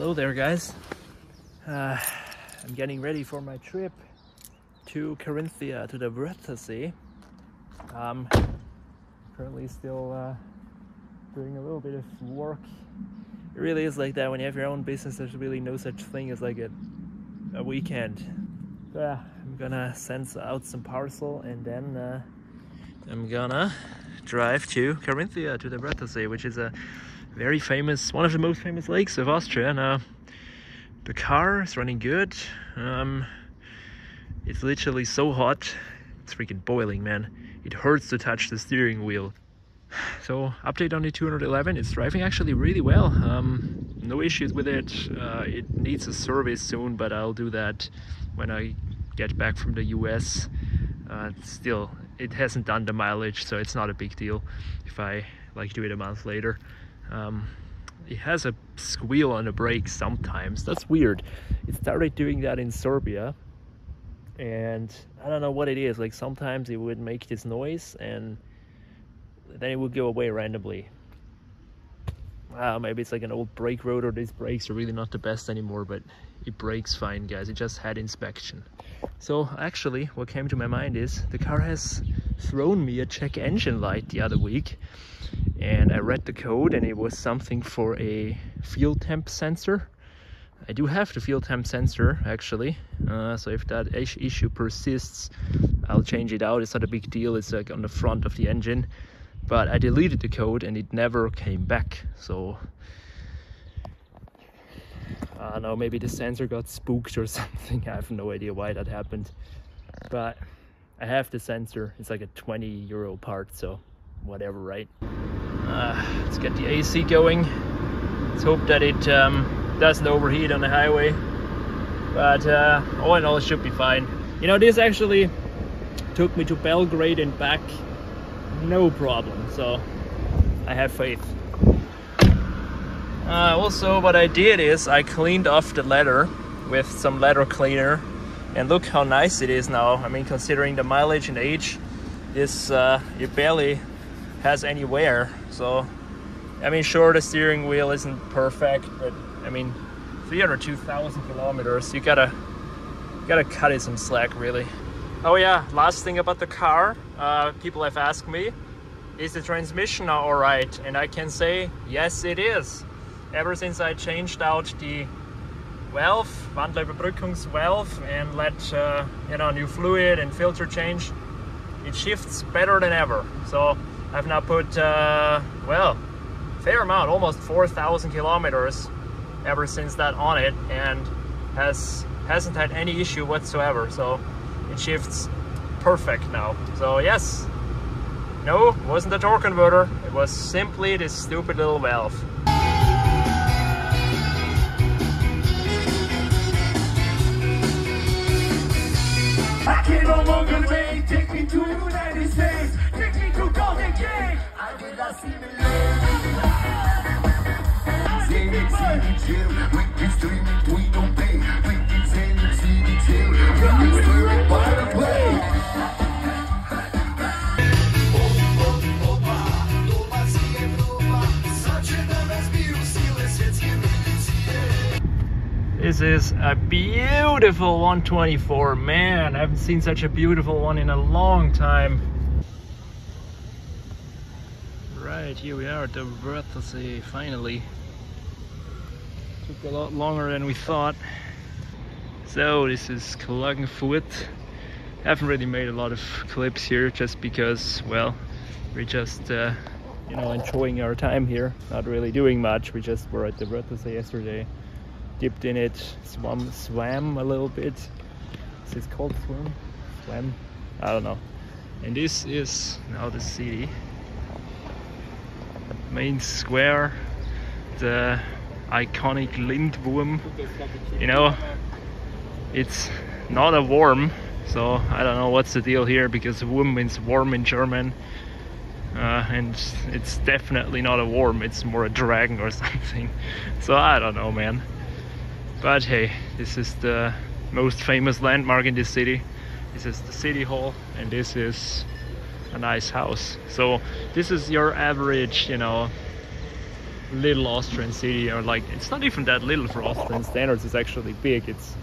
Hello there, guys. I'm getting ready for my trip to Carinthia, to the Wörthersee. Currently still doing a little bit of work. It really is like that when you have your own business. There's really no such thing as like a weekend. So yeah, I'm gonna send out some parcel and then I'm gonna drive to Carinthia, to the Wörthersee, which is a very famous, one of the most famous lakes of Austria. Now the car is running good. It's literally so hot, it's freaking boiling, man. It hurts to touch the steering wheel. So update on the 211, it's driving actually really well. No issues with it. It needs a service soon, but I'll do that when I get back from the US. Still, it hasn't done the mileage, so it's not a big deal if I like do it a month later. It has a squeal on the brakes sometimes. That's weird. It started doing that in Serbia, and I don't know what it is. Like sometimes it would make this noise and then it would go away randomly. Maybe it's like an old brake rotor. These brakes are really not the best anymore, but it brakes fine, guys. It just had inspection. So actually what came to my mind is the car has thrown me a check engine light the other week, and I read the code and it was something for a fuel temp sensor. I do have the fuel temp sensor actually, so if that issue persists, I'll change it out. It's not a big deal. It's like on the front of the engine, but I deleted the code and it never came back. So I don't know, maybe the sensor got spooked or something. I have no idea why that happened, but I have the sensor. It's like a 20 euro part, so whatever, right? Let's get the AC going. Let's hope that it doesn't overheat on the highway, but all in all it should be fine. You know, this actually took me to Belgrade and back no problem, so I have faith. Also what I did is I cleaned off the leather with some leather cleaner, and look how nice it is now. I mean, considering the mileage and age, this it barely has any wear. So I mean, sure, the steering wheel isn't perfect, but I mean 302,000 kilometers, you gotta cut it some slack, really. Oh yeah, last thing about the car, people have asked me, is the transmission now alright? And I can say yes, it is. Ever since I changed out the valve, Wandlerüberbrückungsvalve, and let you know, new fluid and filter change, it shifts better than ever. So I've now put well, fair amount, almost 4,000 kilometers ever since that on it, and hasn't had any issue whatsoever. So it shifts perfect now. So yes, no, it wasn't a torque converter, it was simply this stupid little valve. I can no longer wait, take me to the United States, take me to Golden Gate. I did not see the This is a beautiful 124, man. I haven't seen such a beautiful one in a long time. Right, here we are at the Wörthersee, finally. Took a lot longer than we thought. So this is Klagenfurt. Haven't really made a lot of clips here just because, well, we're just you know, enjoying our time here, not really doing much. We just were at the Wörthersee yesterday, dipped in it, swam a little bit. Is this called swam? I don't know. And this is now the city, main square, the iconic Lindwurm. You know, it's not a worm, so I don't know what's the deal here, because Wurm means worm in German, and it's definitely not a worm, it's more a dragon or something. So I don't know, man. But hey, this is the most famous landmark in this city. This is the city hall, and this is a nice house. So this is your average, you know, little Austrian city, or like, it's not even that little for Austrian standards. It's actually big. It's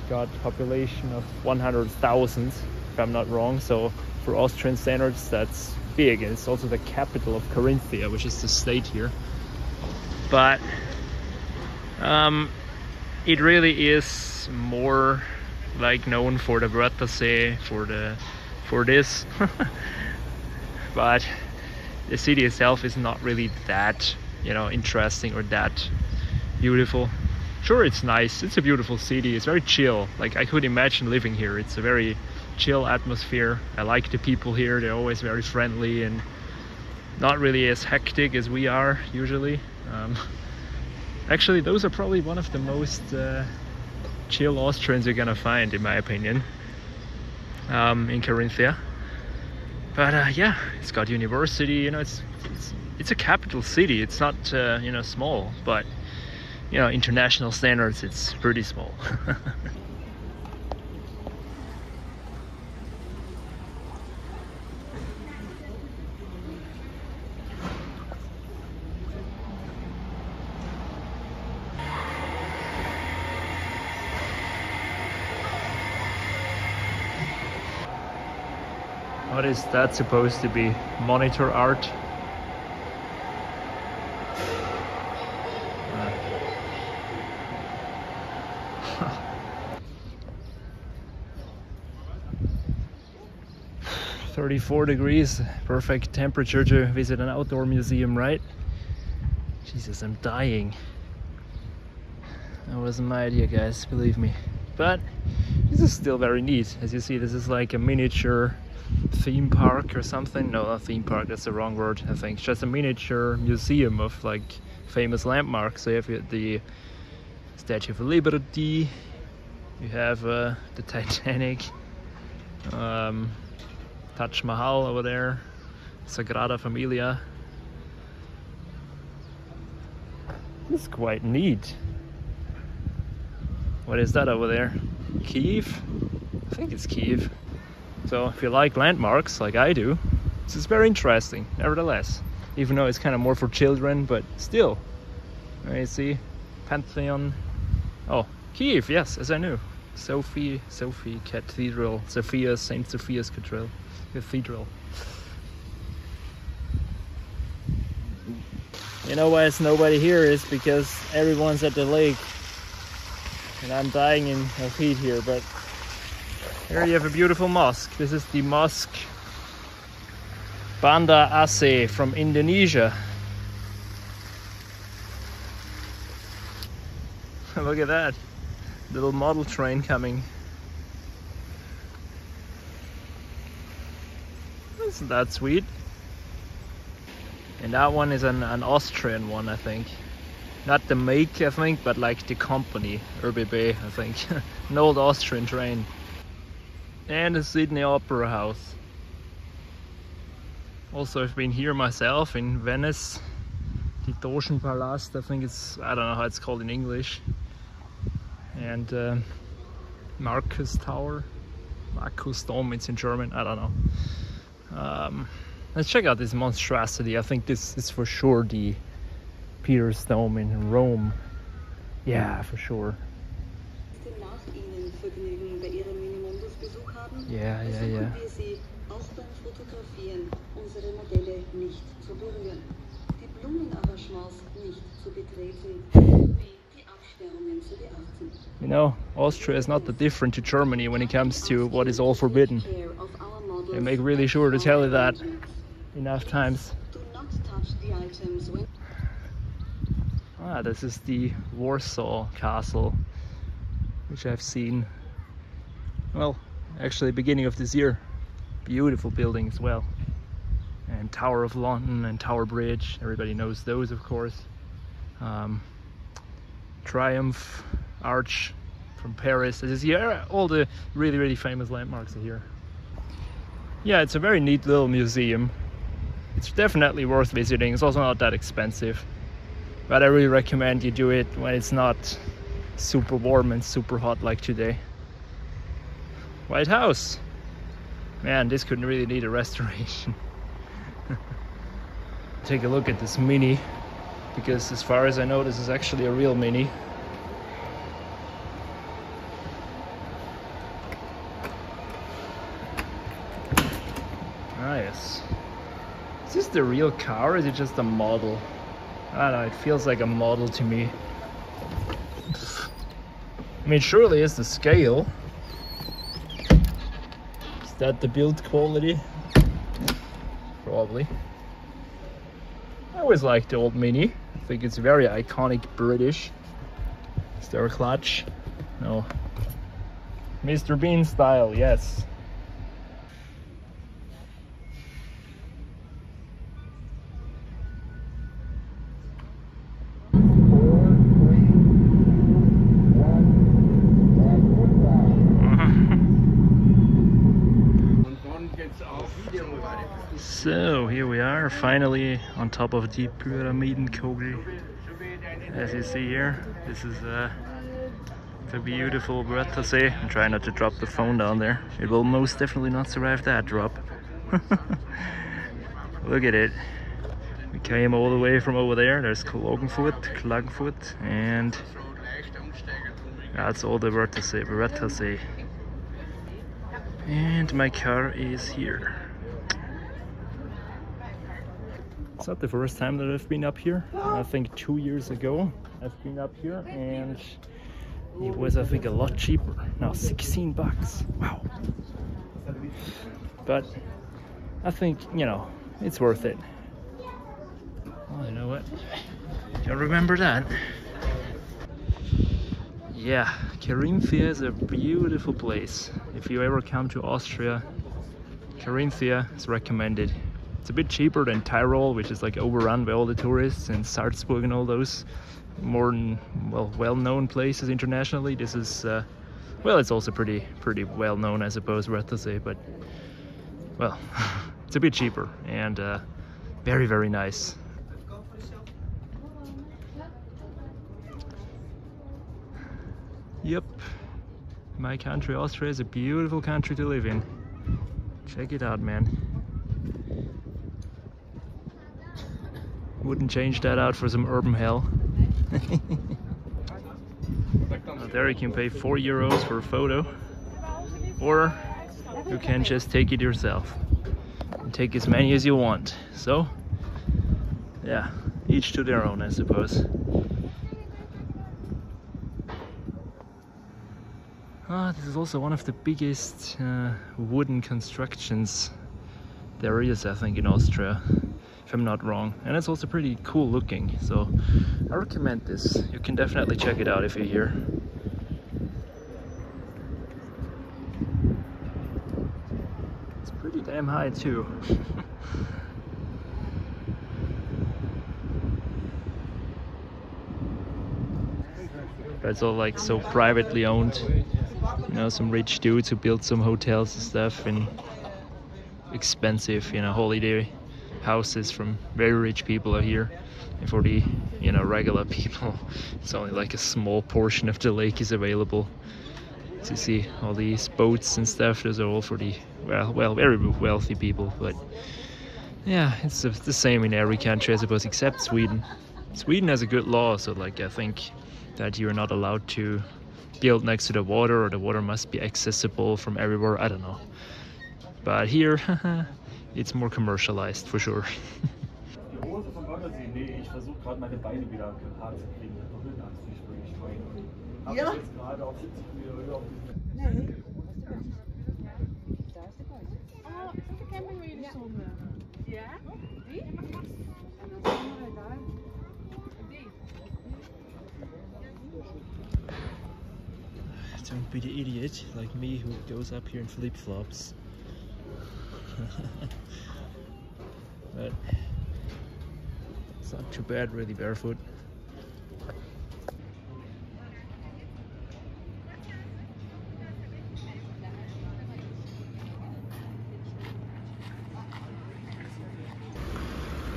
got population of 100,000, if I'm not wrong. So for Austrian standards, that's big. And it's also the capital of Carinthia, which is the state here. But it really is more like known for the Wörthersee, for this. But the city itself is not really that, you know, interesting or that beautiful. Sure, it's nice, it's a beautiful city, it's very chill. Like, I could imagine living here. It's a very chill atmosphere. I like the people here, they're always very friendly and not really as hectic as we are usually. Actually, those are probably one of the most chill Austrians you're gonna find, in my opinion, in Carinthia. But yeah, it's got university, you know, it's a capital city. It's not you know, small, but you know, international standards, it's pretty small. What is that supposed to be? Monitor art? Uh. 34 degrees, perfect temperature to visit an outdoor museum, right? Jesus, I'm dying. That wasn't my idea, guys, believe me. But this is still very neat. As you see, this is like a miniature theme park or something. No, not theme park, that's the wrong word, I think. It's just a miniature museum of like famous landmarks. So you have the Statue of Liberty, you have the Titanic, Taj Mahal over there, Sagrada Familia. This is quite neat. What is that over there? Kiev? I think it's Kiev. So if you like landmarks like I do, this is very interesting nevertheless, even though it's kind of more for children, but still. You see Pantheon. Oh, Kiev, yes, as I knew. Sophie Cathedral, St. Sophia's Cathedral. You know why it's nobody here is because everyone's at the lake and I'm dying of heat here. But here you have a beautiful mosque. This is the mosque Banda Aceh from Indonesia. Look at that little model train coming. Isn't that sweet? And that one is an Austrian one, I think. Not the make, I think, but like the company, ÖBB, I think. An old Austrian train. And the Sydney Opera House. Also, I've been here myself in Venice. The Dogenpalast, I think it's, I don't know how it's called in English. And Markus Tower. Markus Dom, it's in German, I don't know. Let's check out this monstrosity. I think this is for sure the Peter's Dome in Rome. Yeah, for sure. Yeah. You know, Austria is not that different to Germany when it comes to what is all forbidden. They make really sure to tell you that enough times. Ah, this is the Warsaw Castle, which I've seen, well, actually beginning of this year. Beautiful building as well. And Tower of London and Tower Bridge, everybody knows those, of course. Triumph Arch from Paris. As you see, all the really famous landmarks are here. Yeah, it's a very neat little museum. It's definitely worth visiting. It's also not that expensive. But I really recommend you do it when it's not super warm and super hot like today. White House. Man, this could really need a restoration. Take a look at this mini because as far as I know, this is actually a real Mini. Ah, yes. Is this the real car or is it just a model? I don't know, it feels like a model to me. I mean, surely it's the scale. Is that the build quality? Probably. I always liked the old Mini. I think it's very iconic British. Is there a clutch? No. Mr. Bean style, yes. So here we are, finally on top of the Pyramidenkogel. As you see here, this is the beautiful Wörthersee. I'm trying not to drop the phone down there. It will most definitely not survive that drop. Look at it. We came all the way from over there. There's Klagenfurt, and that's all the Wörthersee. And my car is here. It's not the first time that I've been up here. I think 2 years ago I've been up here and it was, I think, a lot cheaper. Now 16 bucks. Wow. But I think, you know, it's worth it. Well, you know what? You remember that. Yeah, Carinthia is a beautiful place. If you ever come to Austria, Carinthia is recommended. It's a bit cheaper than Tyrol, which is like overrun by all the tourists, and Salzburg and all those more well-known places internationally. This is well, it's also pretty well known, I suppose, Wörthersee, but well, it's a bit cheaper and very nice. Yep, my country, Austria, is a beautiful country to live in. Check it out, man. Wouldn't change that out for some urban hell. There you can pay €4 for a photo, or you can just take it yourself and take as many as you want. So yeah, each to their own, I suppose. This is also one of the biggest wooden constructions there is, I think, in Austria, if I'm not wrong. And it's also pretty cool looking, so I recommend this. You can definitely check it out if you're here. It's pretty damn high too. But it's all like so privately owned. You know, some rich dudes who built some hotels and stuff, and expensive, you know, holiday houses from very rich people are here. And for the, you know, regular people, it's only like a small portion of the lake is available. So you see all these boats and stuff, those are all for the, well, very wealthy people. But yeah, it's the same in every country, I suppose, except Sweden. Sweden has a good law, so like I think that you're not allowed to build next to the water, or the water must be accessible from everywhere, I don't know. But here, it's more commercialized for sure. Die Hose vom Wörthersee, nee, ich versuche gerade meine Beine wieder hart zu kriegen. Ich habe jetzt gerade auf 70 Höhe auf diesem... Oh, ik ken bij jullie zongen. Ja? Die? En dan zongen we daar. Die. Don't be the idiot like me who goes up here in flip-flops. But it's not too bad, really, barefoot.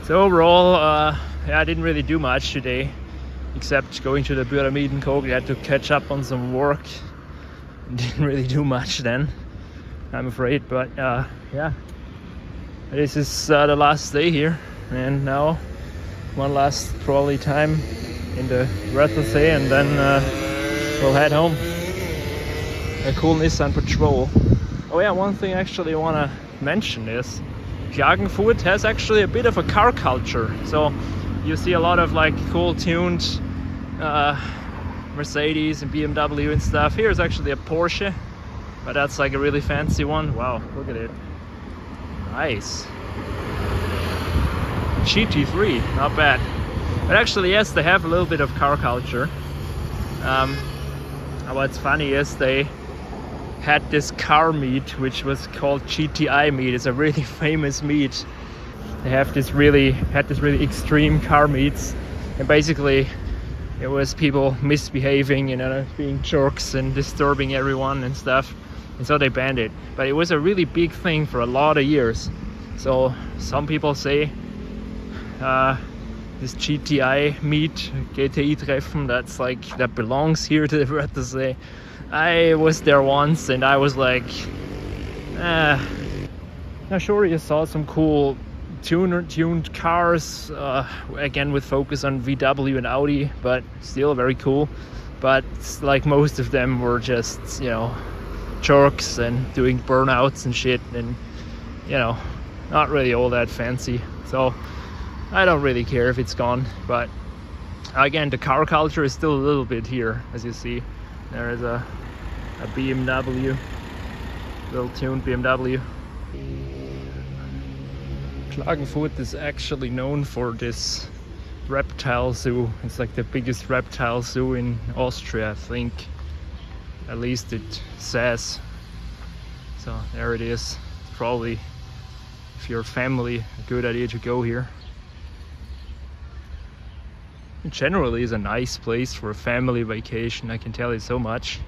So overall, yeah, I didn't really do much today, except going to the Pyramidenkogel. I had to catch up on some work. Didn't really do much then, I'm afraid, but yeah, this is the last day here, and now one last probably time in the Wörthersee, and then we'll head home. A cool Nissan Patrol. Oh yeah, one thing actually I want to mention is Klagenfurt has actually a bit of a car culture. So you see a lot of like cool tuned Mercedes and BMW and stuff. Here's actually a Porsche, but that's like a really fancy one. Wow, look at it. Nice. GT3, not bad. But actually, yes, they have a little bit of car culture. What's funny is they had this car meet which was called GTI meet. It's a really famous meet. They had this really extreme car meets, and basically it was people misbehaving, you know, being jerks and disturbing everyone and stuff, and so they banned it. But it was a really big thing for a lot of years. So some people say this GTI meet, GTI Treffen, that belongs here to the Wörthersee. I was there once and I was like, now sure, you saw some cool tuned cars, again with focus on VW and Audi, but still very cool. But like most of them were just, you know, jerks and doing burnouts and shit, and you know, not really all that fancy. So I don't really care if it's gone, but again, the car culture is still a little bit here. As you see, there is a BMW, little tuned BMW. Klagenfurt is actually known for this reptile zoo. It's like the biggest reptile zoo in Austria, I think. At least it says. So there it is. Probably, if you're a family, a good idea to go here. It generally is a nice place for a family vacation, I can tell you so much.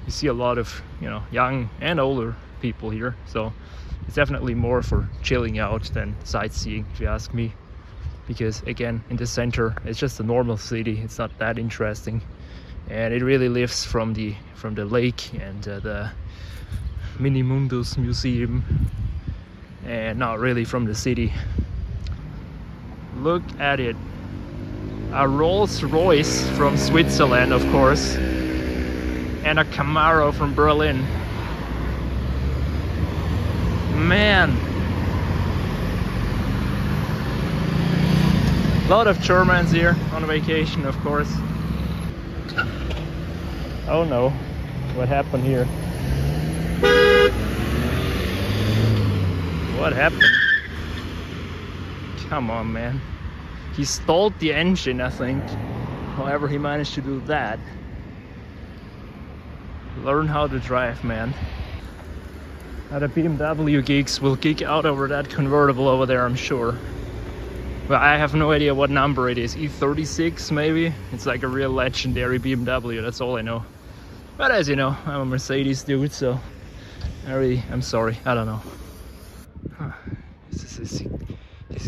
You see a lot of, you know, young and older people here, so it's definitely more for chilling out than sightseeing, if you ask me. Because again, in the center, it's just a normal city. It's not that interesting, and it really lives from the lake and the Minimundus museum, and not really from the city. Look at it. A Rolls Royce from Switzerland, of course, and a Camaro from Berlin. Man, a lot of Germans here on vacation, of course. Oh no, what happened here? What happened? Come on, man. He stalled the engine, I think. However, he managed to do that. Learn how to drive, man. Now the BMW geeks will geek out over that convertible over there, I'm sure. But I have no idea what number it is. E36 maybe? It's like a real legendary BMW, that's all I know. But as you know, I'm a Mercedes dude, so I'm sorry, I don't know. Huh. This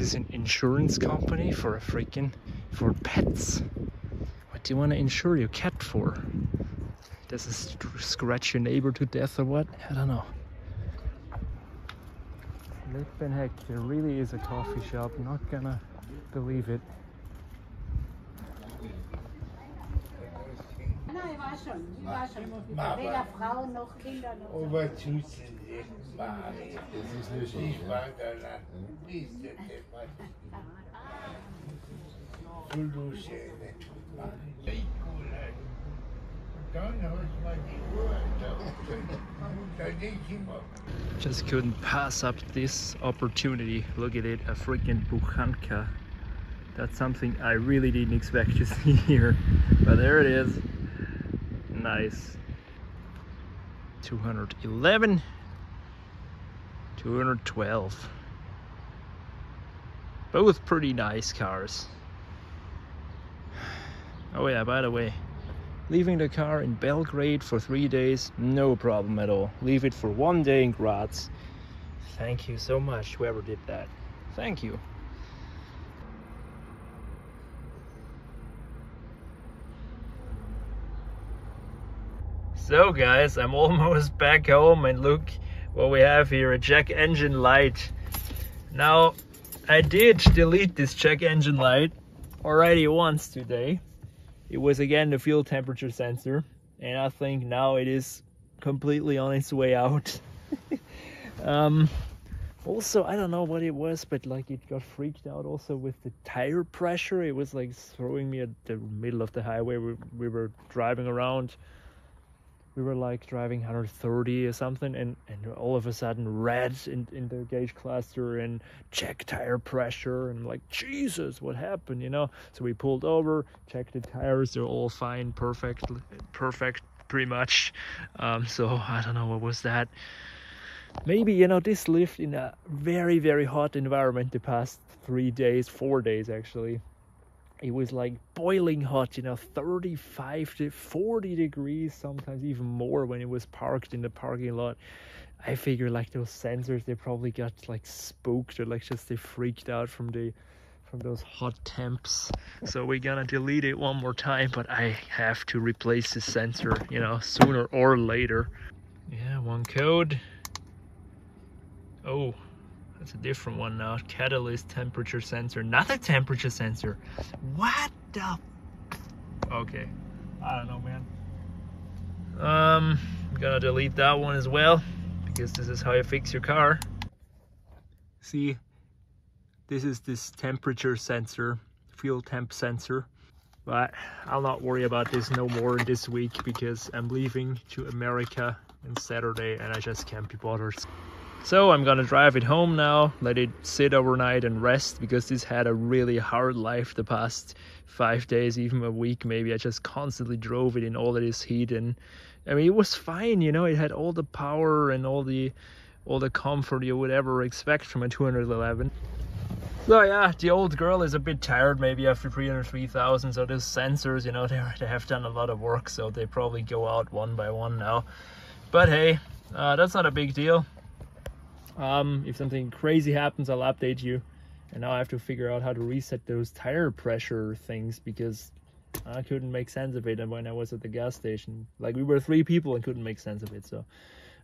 is an insurance company for pets. What do you want to insure your cat for? Does it scratch your neighbor to death or what? I don't know. Heck, there really is a coffee shop. Not gonna believe it. Nein, war schon. Weder Frauen noch Kinder noch. Just couldn't pass up this opportunity. Look at it, a freaking Buchanka. That's something I really didn't expect to see here, but there it is. Nice. 211, 212. Both pretty nice cars. Oh yeah, by the way, leaving the car in Belgrade for 3 days, no problem at all. Leave it for 1 day in Graz. Thank you so much, whoever did that. Thank you. So guys, I'm almost back home, and look what we have here, a check engine light. Now, I did delete this check engine light already once today. It was again the fuel temperature sensor, and I think now it is completely on its way out. Also, I don't know what it was, but like it got freaked out also with the tire pressure. It was like throwing me at the middle of the highway. We were driving around. We were like driving 130 or something, and all of a sudden red in the gauge cluster and check tire pressure, and I'm like, Jesus, what happened, you know? So we pulled over, checked the tires, they're all fine, perfect pretty much. So I don't know, what was that? Maybe, you know, this lived in a very, very hot environment the past 4 days actually. It was like boiling hot, you know, 35 to 40 degrees, sometimes even more when it was parked in the parking lot. I figure like those sensors, they probably got like spooked, or like just they freaked out from those hot temps. So we're gonna delete it one more time, but I have to replace the sensor, you know, sooner or later. Yeah, one code. Oh, that's a different one now. Catalyst temperature sensor, not a temperature sensor. What the? Okay, I don't know, man. I'm gonna delete that one as well, because this is how you fix your car. See, this is this temperature sensor, fuel temp sensor. But I'll not worry about this no more this week, because I'm leaving to America on Saturday and I just can't be bothered. So I'm gonna drive it home now, let it sit overnight and rest, because this had a really hard life the past 5 days, even a week maybe. I just constantly drove it in all of this heat, and I mean, it was fine, you know, it had all the power and all the comfort you would ever expect from a 211. So yeah, the old girl is a bit tired maybe after 303,000, so these sensors, you know, they have done a lot of work, so they probably go out one by one now. But hey, that's not a big deal. If something crazy happens, I'll update you. And now I have to figure out how to reset those tire pressure things, because I couldn't make sense of it when I was at the gas station. Like, we were 3 people and couldn't make sense of it, so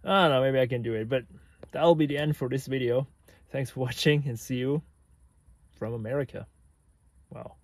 I don't know, maybe I can do it. But that'll be the end for this video. Thanks for watching, and see you from America. Wow.